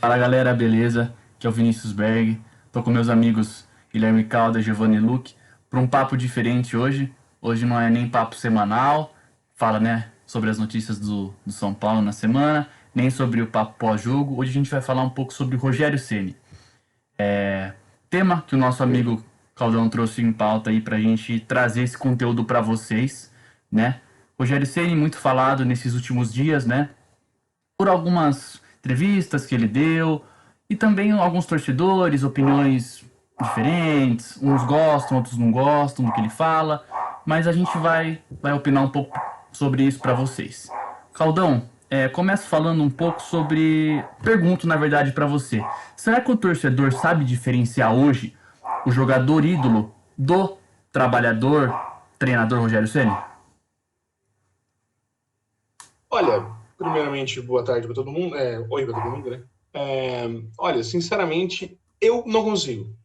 Fala galera, beleza? Aqui é o Vinícius Berg. Tô com meus amigos Guilherme Calda, Giovanni e Luque para um papo diferente hoje. Hoje não é nem papo semanal, fala né, sobre as notícias do São Paulo na semana, nem sobre o papo pós-jogo. Hoje a gente vai falar um pouco sobre o Rogério Ceni. Tema que o nosso amigo Caldão trouxe em pauta aí pra gente trazer esse conteúdo para vocês, né? Rogério Ceni muito falado nesses últimos dias, né? Por algumas entrevistas que ele deu e também alguns torcedores, opiniões diferentes, uns gostam, outros não gostam do que ele fala, mas a gente vai opinar um pouco sobre isso para vocês. Caldão, começo falando um pouco sobre, pergunto na verdade para você, será que o torcedor sabe diferenciar hoje o jogador ídolo do trabalhador, treinador Rogério Ceni? Olha, primeiramente, boa tarde para todo mundo. Oi para todo mundo, né? Olha, sinceramente, eu não consigo.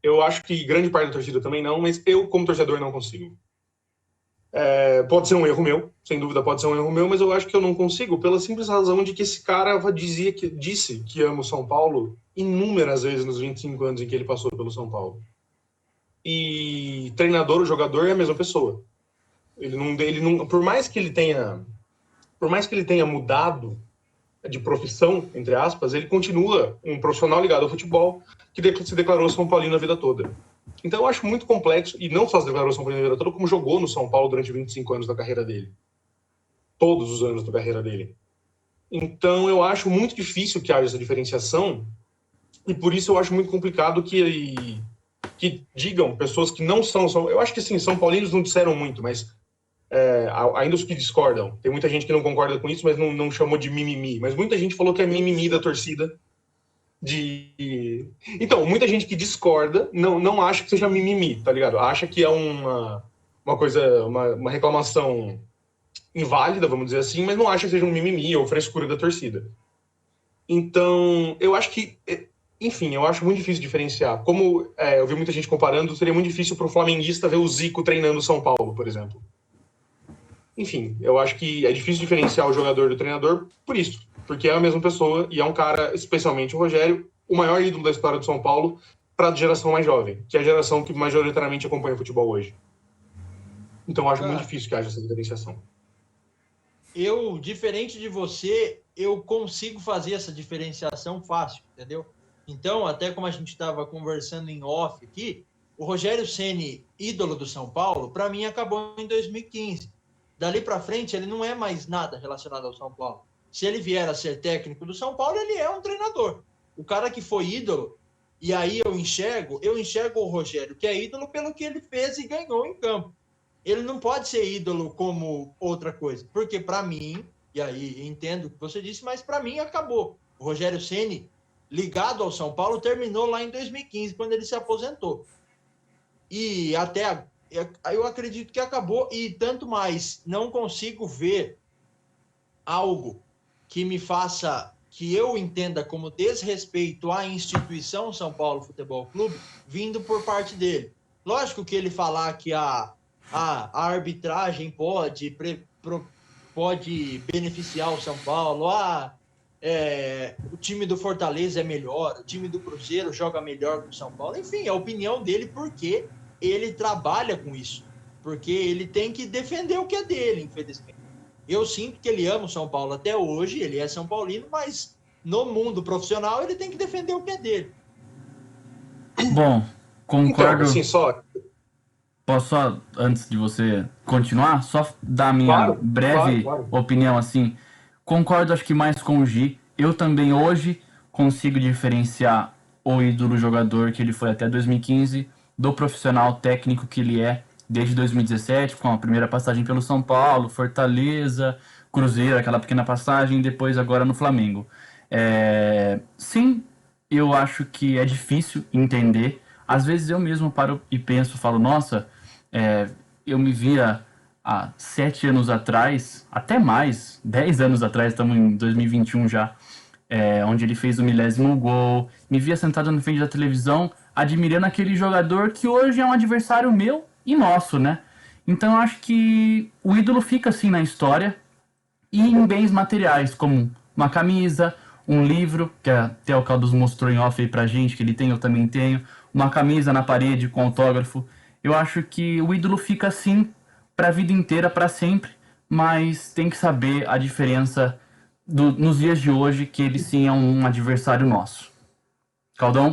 Eu acho que grande parte da torcida também não, mas eu, como torcedor, não consigo. Pode ser um erro meu, sem dúvida pode ser um erro meu, mas eu acho que eu não consigo pela simples razão de que esse cara disse que ama o São Paulo inúmeras vezes nos 25 anos em que ele passou pelo São Paulo. E treinador, o jogador é a mesma pessoa. Ele não, por mais que ele tenha mudado de profissão, entre aspas, ele continua um profissional ligado ao futebol que se declarou São Paulino a vida toda. Então eu acho muito complexo, e não só se declarou São Paulino a vida toda, como jogou no São Paulo durante 25 anos da carreira dele. Todos os anos da carreira dele. Então eu acho muito difícil que haja essa diferenciação, e por isso eu acho muito complicado que digam pessoas que não são... Eu acho que sim, São Paulinos não disseram muito, mas ainda os que discordam, tem muita gente que não concorda com isso, mas não chamou de mimimi, mas muita gente falou que é mimimi da torcida. Então, muita gente que discorda não acha que seja mimimi, tá ligado? Acha que é uma coisa, uma reclamação inválida, vamos dizer assim, mas não acha que seja um mimimi ou frescura da torcida. Então, eu acho que, enfim, eu acho muito difícil diferenciar. Como eu vi muita gente comparando, seria muito difícil para o flamenguista ver o Zico treinando o São Paulo, por exemplo. Enfim, eu acho que é difícil diferenciar o jogador do treinador por isso, porque é a mesma pessoa e é um cara, especialmente o Rogério, o maior ídolo da história do São Paulo para a geração mais jovem, que é a geração que majoritariamente acompanha o futebol hoje. Então eu acho muito difícil que haja essa diferenciação. Eu, diferente de você, eu consigo fazer essa diferenciação fácil, entendeu? Então, até como a gente estava conversando em off aqui, o Rogério Ceni, ídolo do São Paulo, para mim acabou em 2015. Dali para frente, ele não é mais nada relacionado ao São Paulo. Se ele vier a ser técnico do São Paulo, ele é um treinador. O cara que foi ídolo, e aí eu enxergo o Rogério, que é ídolo pelo que ele fez e ganhou em campo. Ele não pode ser ídolo como outra coisa, porque para mim, e aí entendo o que você disse, mas para mim acabou. O Rogério Ceni, ligado ao São Paulo, terminou lá em 2015, quando ele se aposentou. E até eu acredito que acabou, e tanto mais, não consigo ver algo que me faça, que eu entenda como desrespeito à instituição São Paulo Futebol Clube, vindo por parte dele. Lógico que ele falar que a arbitragem pode beneficiar o São Paulo, o time do Fortaleza é melhor, o time do Cruzeiro joga melhor que o São Paulo, enfim, a opinião dele, porque ele trabalha com isso, porque ele tem que defender o que é dele, infelizmente. Eu sinto que ele ama o São Paulo até hoje, ele é São Paulino, mas no mundo profissional ele tem que defender o que é dele. Bom, concordo. Então, assim, Posso só, antes de você continuar, só dar a minha breve opinião assim. Concordo, acho que mais com o Gi. Eu também hoje consigo diferenciar o ídolo jogador que ele foi até 2015 do profissional técnico que ele é desde 2017, com a primeira passagem pelo São Paulo, Fortaleza, Cruzeiro, aquela pequena passagem, e depois agora no Flamengo. Sim, eu acho que é difícil entender. Às vezes eu mesmo paro e penso, falo, nossa, eu me via há 7 anos atrás, até mais, 10 anos atrás, estamos em 2021 já, onde ele fez o 1000º gol, me via sentado na frente da televisão, admirando aquele jogador que hoje é um adversário meu e nosso, né? Então eu acho que o ídolo fica assim na história e em bens materiais, como uma camisa, um livro, que até o Caldas mostrou em off aí pra gente, que ele tem, eu também tenho, uma camisa na parede com autógrafo. Eu acho que o ídolo fica assim pra vida inteira, pra sempre, mas tem que saber a diferença nos dias de hoje, que ele sim é um adversário nosso. Caldão?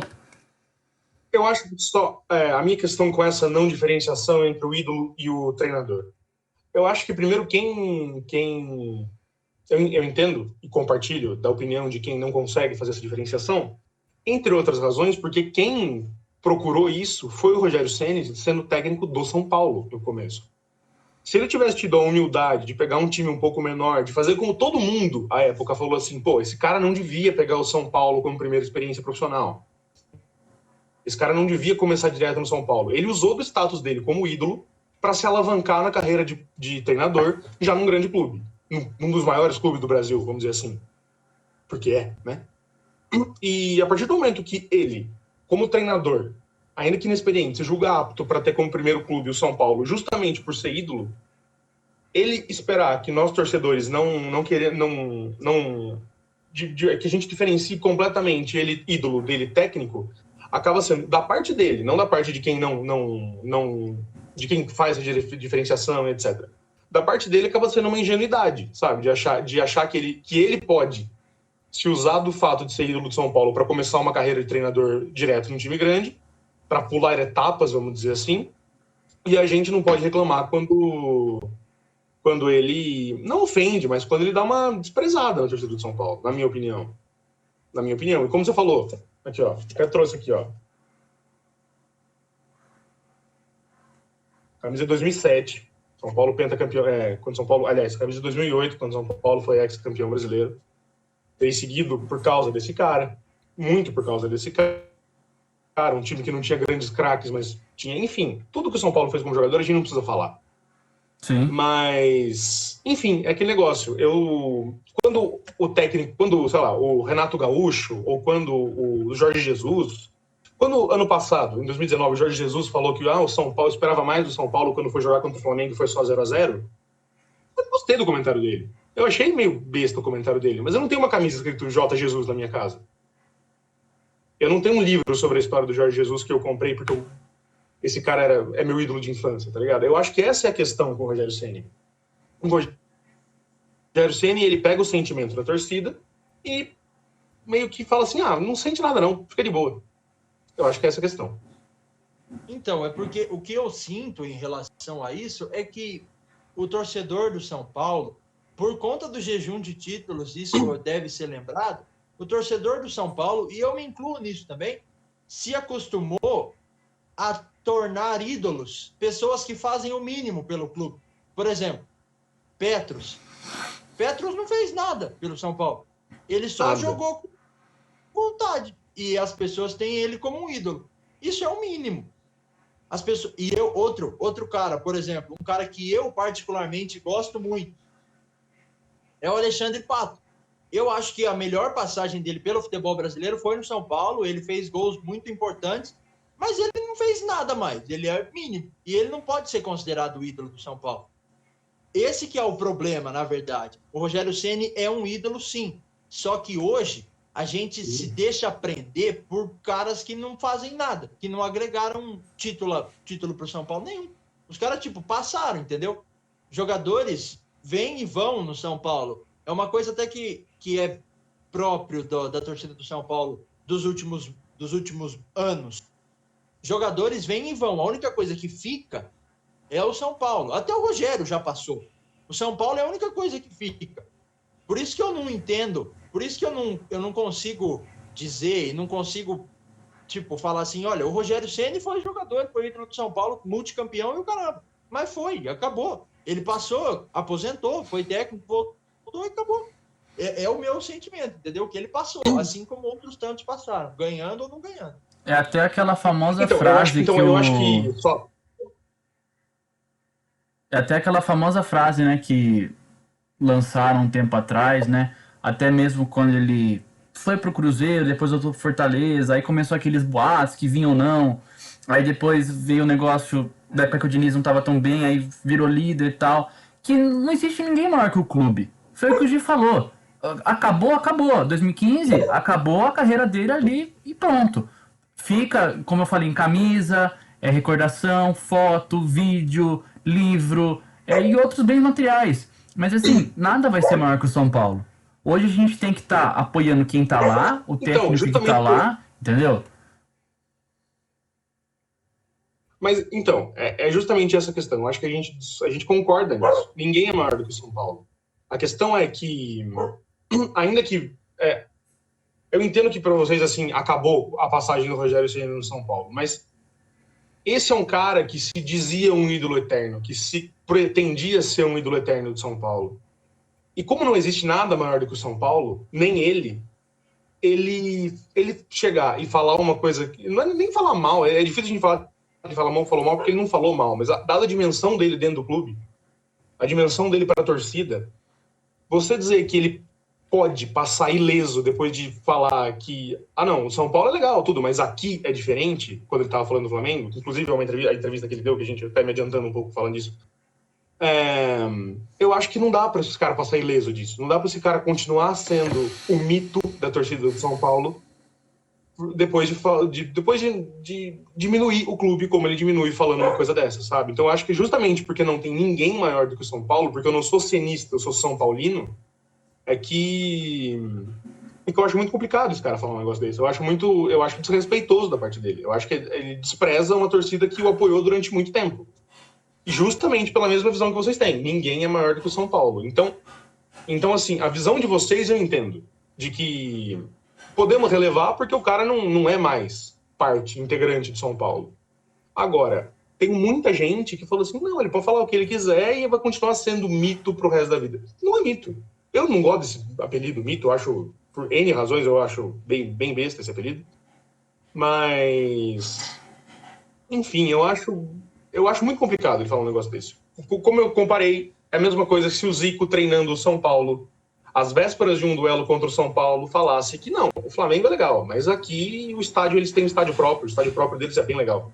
Eu acho que só a minha questão com essa não diferenciação entre o ídolo e o treinador. Eu acho que primeiro eu entendo e compartilho da opinião de quem não consegue fazer essa diferenciação, entre outras razões, porque quem procurou isso foi o Rogério Ceni, sendo técnico do São Paulo no começo. Se ele tivesse tido a humildade de pegar um time um pouco menor, de fazer como todo mundo à época falou assim, pô, esse cara não devia pegar o São Paulo como primeira experiência profissional. Esse cara não devia começar direto no São Paulo. Ele usou do status dele como ídolo para se alavancar na carreira de treinador já num grande clube. Um dos maiores clubes do Brasil, vamos dizer assim. Porque né? E a partir do momento que ele, como treinador, ainda que inexperiente, se julga apto para ter como primeiro clube o São Paulo, justamente por ser ídolo, ele esperar que nós torcedores que a gente diferencie completamente ele ídolo dele técnico, acaba sendo da parte dele, não da parte de quem de quem faz a diferenciação, etc. Da parte dele acaba sendo uma ingenuidade, sabe, de achar que ele pode se usar do fato de ser ídolo de São Paulo para começar uma carreira de treinador direto num time grande, para pular etapas, vamos dizer assim, e a gente não pode reclamar quando ele não ofende, mas quando ele dá uma desprezada na torcida do São Paulo, na minha opinião. Na minha opinião. E como você falou, aqui, ó, eu trouxe aqui, ó. Camisa de 2007, São Paulo pentacampeão, quando São Paulo, aliás, camisa de 2008, quando São Paulo foi ex-campeão brasileiro. Ter seguido por causa desse cara, muito por causa desse cara, um time que não tinha grandes craques, mas tinha, enfim, tudo que o São Paulo fez como jogador a gente não precisa falar. Sim. Mas, enfim, é aquele negócio. Quando o técnico, sei lá, o Renato Gaúcho, ou quando o Jorge Jesus, quando ano passado, em 2019, o Jorge Jesus falou que o São Paulo esperava mais do São Paulo quando foi jogar contra o Flamengo e foi só 0-0, eu gostei do comentário dele. Eu achei meio besta o comentário dele, mas eu não tenho uma camisa escrito J. Jesus na minha casa. Eu não tenho um livro sobre a história do Jorge Jesus que eu comprei porque esse cara é meu ídolo de infância, tá ligado? Eu acho que essa é a questão com o Rogério Ceni. O Rogério Ceni, ele pega o sentimento da torcida e meio que fala assim, não sente nada não, fica de boa. Eu acho que é essa a questão. Então, é porque o que eu sinto em relação a isso é que o torcedor do São Paulo, por conta do jejum de títulos, isso deve ser lembrado, o torcedor do São Paulo, e eu me incluo nisso também, se acostumou a tornar ídolos pessoas que fazem o mínimo pelo clube. Por exemplo, Petros. Petros não fez nada pelo São Paulo. Ele só jogou com vontade. E as pessoas têm ele como um ídolo. Isso é o mínimo. As pessoas... E outro cara, por exemplo, um cara que eu particularmente gosto muito, é o Alexandre Pato. Eu acho que a melhor passagem dele pelo futebol brasileiro foi no São Paulo. Ele fez gols muito importantes, mas ele não fez nada mais. Ele é mínimo. E ele não pode ser considerado o ídolo do São Paulo. Esse que é o problema, na verdade. O Rogério Ceni é um ídolo, sim. Só que hoje a gente se deixa prender por caras que não fazem nada, que não agregaram título para o São Paulo nenhum. Os caras, passaram, entendeu? Jogadores vêm e vão no São Paulo. É uma coisa até que é próprio da torcida do São Paulo dos últimos anos. Jogadores vêm e vão. A única coisa que fica é o São Paulo. Até o Rogério já passou. O São Paulo é a única coisa que fica. Por isso que eu não entendo, por isso que eu não consigo dizer, não consigo, falar assim, olha, o Rogério Ceni foi jogador, foi ídolo do São Paulo, multicampeão e o caramba. Mas foi, acabou. Ele passou, aposentou, foi técnico, voltou e acabou. É o meu sentimento, entendeu? Que ele passou, assim como outros tantos passaram, ganhando ou não ganhando. É até aquela famosa frase eu acho que só... É até aquela famosa frase, né, que lançaram um tempo atrás, né? Até mesmo quando ele foi pro Cruzeiro, depois voltou pro Fortaleza, aí começou aqueles boatos que vinham ou não. Aí depois veio o negócio da época que o Diniz não tava tão bem, aí virou líder e tal. Que não existe ninguém maior que o clube. Foi o que o Gi falou. acabou. 2015, acabou a carreira dele ali e pronto. Fica, como eu falei, em camisa, recordação, foto, vídeo, livro e outros bens materiais. Mas assim, nada vai ser maior que o São Paulo. Hoje a gente tem que estar apoiando quem tá lá, o técnico que tá lá, entendeu? Mas, então, é justamente essa questão. Eu acho que a gente concorda nisso. Ninguém é maior do que o São Paulo. A questão é que, ainda que... eu entendo que para vocês, assim, acabou a passagem do Rogério Ceni no São Paulo, mas esse é um cara que se dizia um ídolo eterno, que se pretendia ser um ídolo eterno de São Paulo. E como não existe nada maior do que o São Paulo, nem ele chegar e falar uma coisa... Não é nem falar mal, é difícil a gente falar que falou mal, porque ele não falou mal, mas dada a dimensão dele dentro do clube, a dimensão dele para a torcida, você dizer que ele pode passar ileso depois de falar que, não, o São Paulo é legal, tudo, mas aqui é diferente, quando ele estava falando do Flamengo, inclusive a entrevista que ele deu, que a gente até me adiantando um pouco falando disso, eu acho que não dá para esse cara passar ileso disso, não dá para esse cara continuar sendo o mito da torcida do São Paulo depois de diminuir o clube como ele diminui falando uma coisa dessa, sabe? Então eu acho que justamente porque não tem ninguém maior do que o São Paulo, porque eu não sou cenista, eu sou São Paulino, é que eu acho muito complicado esse cara falar um negócio desse. Eu acho desrespeitoso da parte dele. Eu acho que ele despreza uma torcida que o apoiou durante muito tempo. E justamente pela mesma visão que vocês têm. Ninguém é maior do que o São Paulo. Então assim, a visão de vocês eu entendo. De que podemos relevar porque o cara não é mais parte integrante de São Paulo. Agora, tem muita gente que falou assim, não, ele pode falar o que ele quiser e vai continuar sendo mito pro resto da vida. Não é mito. Eu não gosto desse apelido mito, eu acho, por N razões, eu acho bem besta esse apelido. Mas, enfim, eu acho muito complicado ele falar um negócio desse. Como eu comparei, é a mesma coisa que se o Zico treinando o São Paulo, às vésperas de um duelo contra o São Paulo, falasse que não, o Flamengo é legal, mas aqui o estádio, eles têm um estádio próprio deles é bem legal.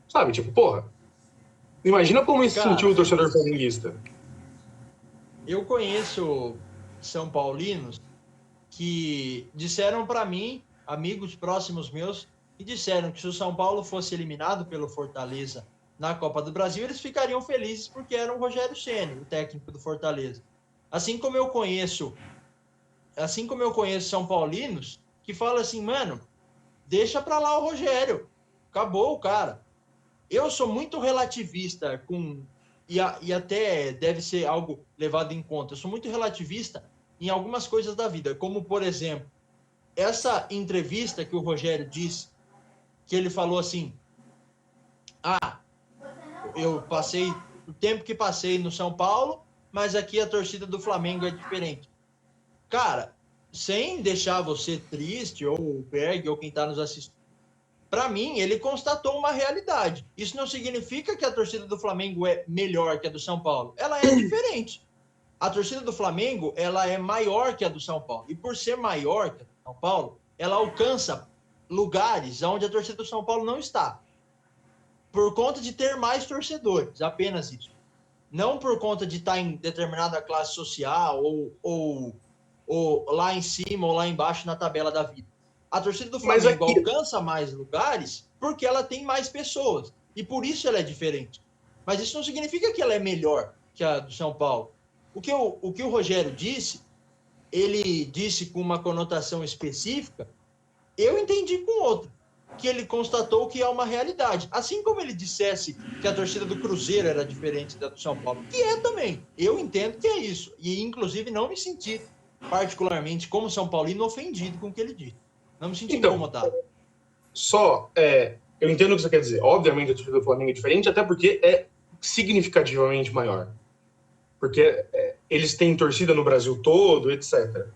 Sabe, tipo, porra, imagina como isso sentiu o torcedor flamenguista. Eu conheço são paulinos que disseram para mim, amigos próximos meus, que disseram que se o São Paulo fosse eliminado pelo Fortaleza na Copa do Brasil, eles ficariam felizes porque era o Rogério Ceni, o técnico do Fortaleza. Assim como eu conheço são paulinos que falam assim, mano, deixa pra lá o Rogério, acabou o cara. Eu sou muito relativista e até deve ser algo levado em conta. Eu sou muito relativista em algumas coisas da vida, como, por exemplo, essa entrevista que o Rogério disse, que ele falou assim, eu passei o tempo que passei no São Paulo, mas aqui a torcida do Flamengo é diferente. Cara, sem deixar você triste, ou o Berg, ou quem está nos assistindo, para mim, ele constatou uma realidade. Isso não significa que a torcida do Flamengo é melhor que a do São Paulo. Ela é diferente. A torcida do Flamengo, ela é maior que a do São Paulo. E por ser maior que a do São Paulo, ela alcança lugares onde a torcida do São Paulo não está. Por conta de ter mais torcedores, apenas isso. Não por conta de estar em determinada classe social ou lá em cima ou lá embaixo na tabela da vida. A torcida do Flamengo alcança mais lugares porque ela tem mais pessoas. E por isso ela é diferente. Mas isso não significa que ela é melhor que a do São Paulo. O que o Rogério disse, ele disse com uma conotação específica, eu entendi com outra. Que ele constatou que é uma realidade. Assim como ele dissesse que a torcida do Cruzeiro era diferente da do São Paulo. Que é também. Eu entendo que é isso. E, inclusive, não me senti particularmente, como São Paulino, ofendido com o que ele disse. Não me senti incomodado. Eu entendo o que você quer dizer. Obviamente, a torcida do Flamengo é diferente, até porque é significativamente maior. Porque eles têm torcida no Brasil todo, etc.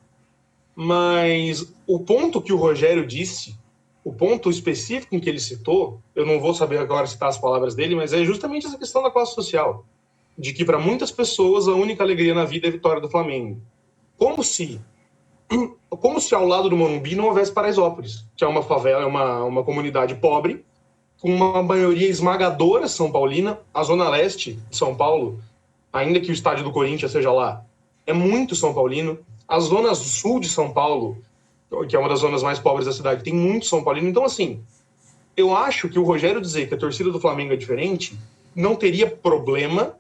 Mas o ponto que o Rogério disse, o ponto específico em que ele citou, eu não vou saber agora citar as palavras dele, mas é justamente essa questão da classe social. De que, para muitas pessoas, a única alegria na vida é a vitória do Flamengo. Como se ao lado do Morumbi não houvesse Paraisópolis, que é uma favela, uma comunidade pobre, com uma maioria esmagadora São Paulina. A Zona Leste de São Paulo, ainda que o estádio do Corinthians seja lá, é muito São Paulino. a zona sul de São Paulo, que é uma das zonas mais pobres da cidade, tem muito São Paulino. Então, assim, eu acho que o Rogério dizer que a torcida do Flamengo é diferente não teria problema.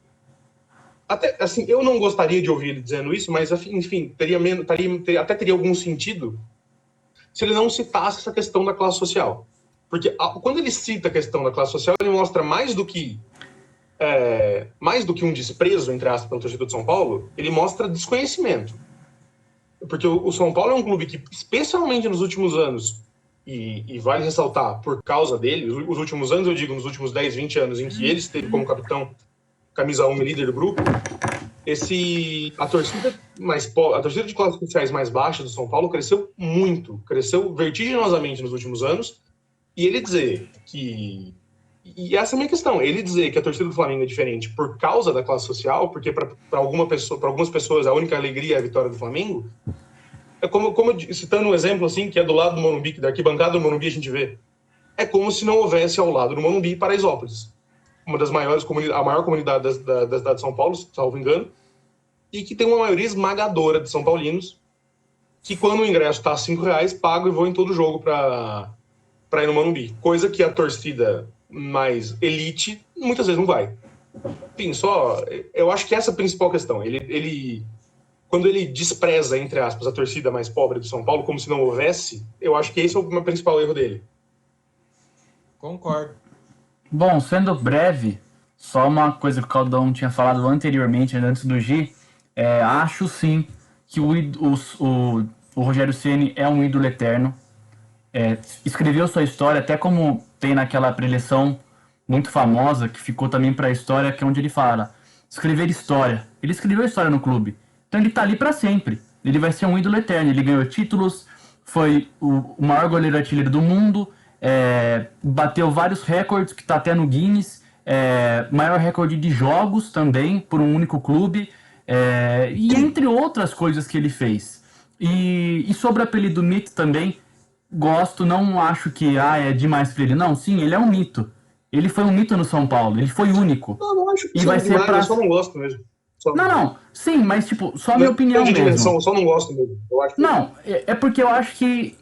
Até, assim, eu não gostaria de ouvir ele dizendo isso, mas, enfim, até teria algum sentido se ele não citasse essa questão da classe social. Porque quando ele cita a questão da classe social, ele mostra mais do que um desprezo, entre aspas, pela torcida de São Paulo, ele mostra desconhecimento. Porque o São Paulo é um clube que, especialmente nos últimos anos, e vale ressaltar, por causa dele, os últimos anos, eu digo, nos últimos 10, 20 anos, em que ele esteve como capitão, camisa 1 e líder do grupo, a torcida de classes sociais mais baixas do São Paulo cresceu muito, cresceu vertiginosamente nos últimos anos, e ele dizer que... E essa é a minha questão, ele dizer que a torcida do Flamengo é diferente por causa da classe social, porque para algumas pessoas a única alegria é a vitória do Flamengo, é como citando um exemplo assim, que é do lado do Morumbi, que da arquibancada do Morumbi a gente vê, é como se não houvesse ao lado do Morumbi Paraisópolis, uma das maiores a maior comunidade da cidade de São Paulo, salvo engano, e que tem uma maioria esmagadora de São Paulinos, que quando o ingresso está a R$5, pagam e vão em todo jogo para ir no Morumbi. Coisa que a torcida mais elite muitas vezes não vai. Enfim, eu acho que essa é a principal questão. Quando ele despreza, entre aspas, a torcida mais pobre do São Paulo, como se não houvesse, eu acho que esse é o principal erro dele. Concordo. Bom, sendo breve, só uma coisa que o Caldão tinha falado anteriormente, antes do Gi, acho sim que o Rogério Ceni é um ídolo eterno. Escreveu sua história, até como tem naquela preleção muito famosa, que ficou também para a história, que é onde ele fala, escrever história. Ele escreveu história no clube, então ele tá ali para sempre. Ele vai ser um ídolo eterno, ele ganhou títulos, foi o maior goleiro artilheiro do mundo, bateu vários recordes, que tá até no Guinness, maior recorde de jogos também, por um único clube, e entre outras coisas que ele fez. E sobre o apelido mito também, gosto, não acho que é demais pra ele. Não, sim, ele é um mito. Ele foi um mito no São Paulo, ele foi único. Não acho que e vai ser eu só não gosto mesmo. Não, sim, mas tipo, só a minha opinião mesmo. Dimensão, eu só não gosto mesmo. Eu acho que... Não, é porque eu acho que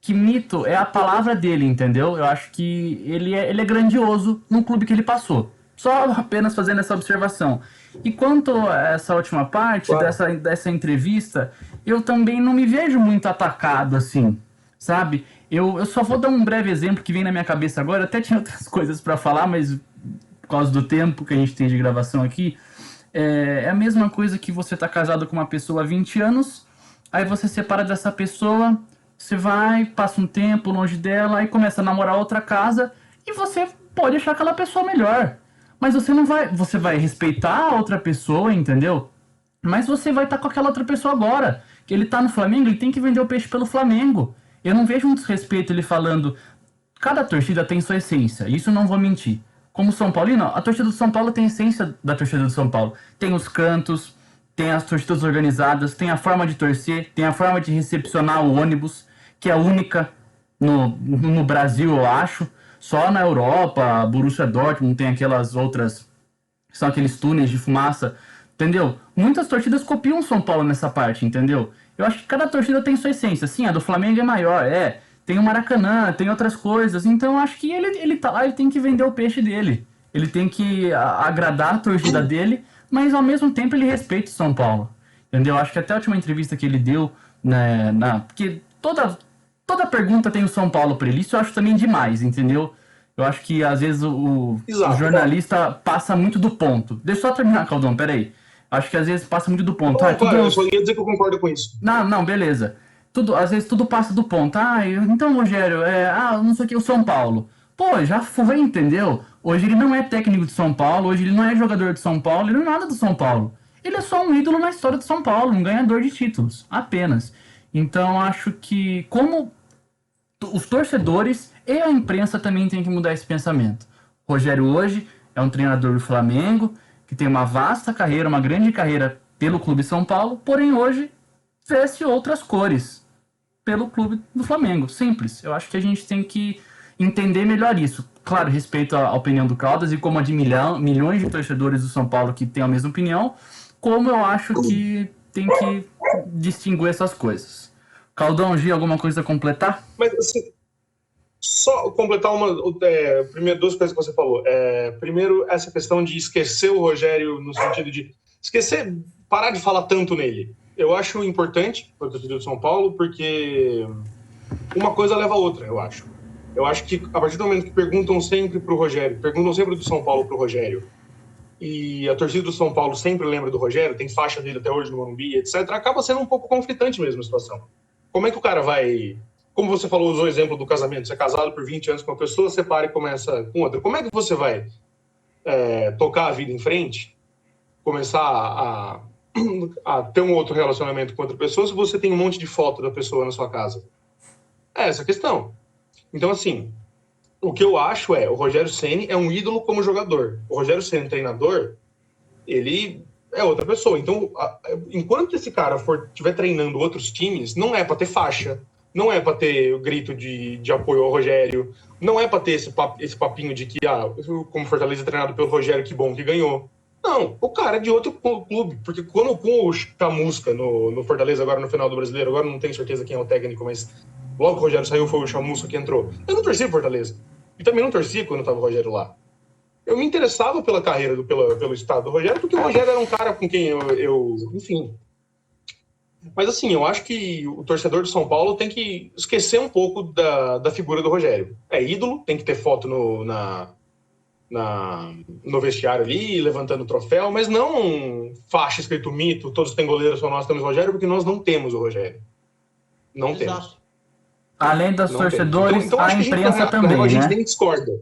mito é a palavra dele, entendeu? Eu acho que ele é grandioso no clube que ele passou. Só apenas fazendo essa observação. E quanto a essa última parte, claro, dessa entrevista, eu também não me vejo muito atacado assim, sabe? Eu só vou dar um breve exemplo que vem na minha cabeça agora. Eu até tinha outras coisas para falar, mas por causa do tempo que a gente tem de gravação aqui, é a mesma coisa que você tá casado com uma pessoa há 20 anos, aí você separa dessa pessoa, você vai, passa um tempo longe dela, aí começa a namorar outra casa, e você pode achar aquela pessoa melhor. Mas você vai respeitar a outra pessoa, entendeu? Mas você vai estar com aquela outra pessoa agora. Que ele tá no Flamengo, ele tem que vender o peixe pelo Flamengo. Eu não vejo um desrespeito ele falando... Cada torcida tem sua essência, isso eu não vou mentir. Como São Paulino, a torcida do São Paulo tem a essência da torcida do São Paulo. Tem os cantos, tem as torcidas organizadas, tem a forma de torcer, tem a forma de recepcionar o ônibus, que é única no Brasil, eu acho. Só na Europa, Borussia Dortmund tem aquelas outras, são aqueles túneis de fumaça, entendeu? Muitas torcidas copiam o São Paulo nessa parte, entendeu? Eu acho que cada torcida tem sua essência. Sim, a do Flamengo é maior, tem o Maracanã, tem outras coisas, então eu acho que ele tá lá, ele tem que vender o peixe dele. Ele tem que agradar a torcida dele, mas ao mesmo tempo ele respeita o São Paulo, entendeu? Eu acho que até a última entrevista que ele deu, né, porque toda pergunta tem o São Paulo pra ele. Isso eu acho também demais, entendeu? Eu acho que às vezes o jornalista passa muito do ponto. Deixa eu só terminar, Caldão, peraí. Acho que às vezes passa muito do ponto. Eu só ia dizer que eu concordo com isso. Não, beleza. Às vezes tudo passa do ponto. Então, Rogério, não sei o que, o São Paulo. Pô, já foi, entendeu? Hoje ele não é técnico de São Paulo, hoje ele não é jogador de São Paulo, ele não é nada do São Paulo. Ele é só um ídolo na história de São Paulo, um ganhador de títulos, apenas. Então, acho que como os torcedores e a imprensa também tem que mudar esse pensamento. O Rogério hoje é um treinador do Flamengo, que tem uma vasta carreira, uma grande carreira pelo Clube São Paulo, porém hoje veste outras cores pelo Clube do Flamengo. Simples. Eu acho que a gente tem que entender melhor isso. Claro, respeito a opinião do Caldas e como a de milhões de torcedores do São Paulo que têm a mesma opinião, como eu acho que tem que distinguir essas coisas. Caldão, Gi, alguma coisa a completar? Mas, assim, só completar primeiro, duas coisas que você falou. Primeiro, essa questão de esquecer o Rogério no sentido de esquecer, parar de falar tanto nele. Eu acho importante para o torcedor do São Paulo, porque uma coisa leva a outra, eu acho. Eu acho que a partir do momento que perguntam sempre para o Rogério, perguntam sempre do São Paulo para o Rogério, e a torcida do São Paulo sempre lembra do Rogério, tem faixa dele até hoje no Morumbi, etc., acaba sendo um pouco conflitante mesmo a situação. Como é que o cara vai... Como você falou, usou o exemplo do casamento, você é casado por 20 anos com uma pessoa, separa e começa com outra. Como é que você vai tocar a vida em frente, começar a ter um outro relacionamento com outra pessoa se você tem um monte de foto da pessoa na sua casa? É essa a questão. Então, assim, o que eu acho o Rogério Ceni é um ídolo como jogador. O Rogério Ceni, treinador, ele é outra pessoa. Então, enquanto esse cara estiver treinando outros times, não é para ter faixa, não é para ter o grito de apoio ao Rogério, não é para ter esse papinho de que, como Fortaleza é treinado pelo Rogério, que bom que ganhou. Não, o cara é de outro clube, porque quando com o Chamusca no Fortaleza, agora no final do Brasileiro, agora não tenho certeza quem é o técnico, mas logo que o Rogério saiu foi o Chamusca que entrou. Eu não torci pro Fortaleza. E também não torci quando estava o Rogério lá. Eu me interessava pela carreira, pelo estado do Rogério, porque o Rogério era um cara com quem enfim. Mas assim, eu acho que o torcedor de São Paulo tem que esquecer um pouco da figura do Rogério. É ídolo, tem que ter foto no vestiário ali, levantando o troféu, mas não faixa escrito mito, todos têm goleiros, só nós temos o Rogério, porque nós não temos o Rogério. Não temos. Além dos torcedores, então, a imprensa também, a gente né? tem discorda.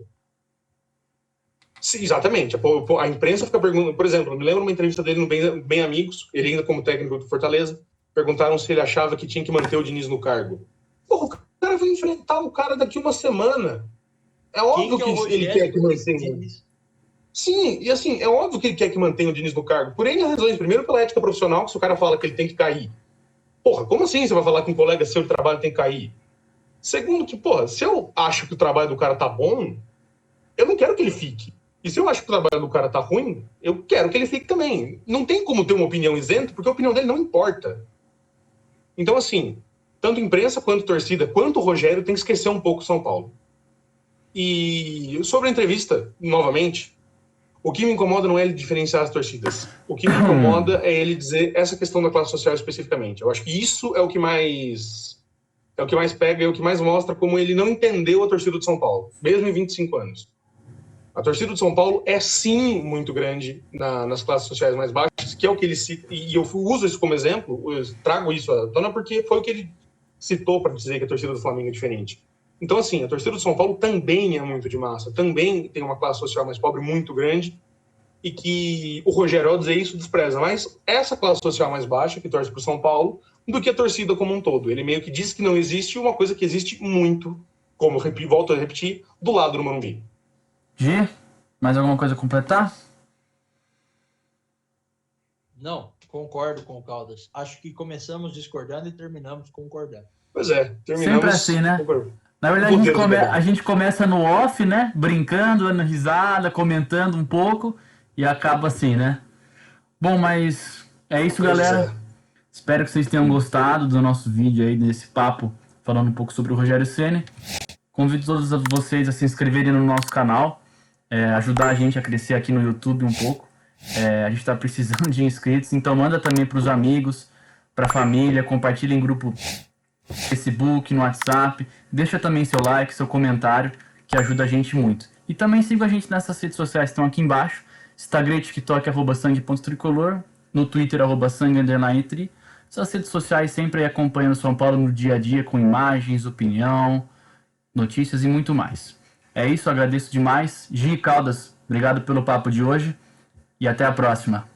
Sim, exatamente. A imprensa fica perguntando, por exemplo, eu me lembro de uma entrevista dele no Bem Amigos, ele ainda como técnico do Fortaleza, perguntaram se ele achava que tinha que manter o Diniz no cargo. Porra, o cara vai enfrentar o cara daqui uma semana. É óbvio que ele quer que mantenha. Sim, e assim, é óbvio que ele quer que mantenha o Diniz no cargo. Por N razões. Primeiro, pela ética profissional, que se o cara fala que ele tem que cair. Porra, como assim você vai falar que um colega seu de trabalho tem que cair? Segundo, que, porra, se eu acho que o trabalho do cara tá bom, eu não quero que ele fique. E se eu acho que o trabalho do cara tá ruim, eu quero que ele fique também. Não tem como ter uma opinião isenta, porque a opinião dele não importa. Então, assim, tanto imprensa quanto torcida, quanto o Rogério, tem que esquecer um pouco o São Paulo. E sobre a entrevista, novamente, o que me incomoda não é ele diferenciar as torcidas. O que me incomoda é ele dizer essa questão da classe social especificamente. Eu acho que isso é o que mais pega, é o que mais mostra como ele não entendeu a torcida do São Paulo, mesmo em 25 anos. A torcida do São Paulo é sim muito grande nas classes sociais mais baixas, que é o que ele cita, e eu uso isso como exemplo, eu trago isso à tona porque foi o que ele citou para dizer que a torcida do Flamengo é diferente. Então, assim, a torcida do São Paulo também é muito de massa, também tem uma classe social mais pobre muito grande, e que o Rogério, ao dizer isso, despreza mais essa classe social mais baixa, que torce para o São Paulo, do que a torcida como um todo. Ele meio que diz que não existe uma coisa que existe muito, como eu volto a repetir, do lado do Morumbi. Gi, mais alguma coisa a completar? Não, concordo com o Caldas. Acho que começamos discordando e terminamos concordando. Pois é, terminamos... Sempre assim, né? Na verdade, a gente começa no off, né? Brincando, dando risada, comentando um pouco e acaba assim, né? Bom, mas é isso, galera. Espero que vocês tenham gostado do nosso vídeo aí, desse papo, falando um pouco sobre o Rogério Ceni. Convido todos vocês a se inscreverem no nosso canal, ajudar a gente a crescer aqui no YouTube um pouco. A gente está precisando de inscritos, então manda também para os amigos, para a família, compartilha em grupo Facebook, no WhatsApp, deixa também seu like, seu comentário, que ajuda a gente muito. E também siga a gente nessas redes sociais que estão aqui embaixo, Instagram e TikTok, @sangue.tricolor, no Twitter, @sangue_tri. Essas redes sociais sempre aí acompanhando o São Paulo no dia a dia, com imagens, opinião, notícias e muito mais. É isso, agradeço demais. Gi Caldas, obrigado pelo papo de hoje e até a próxima.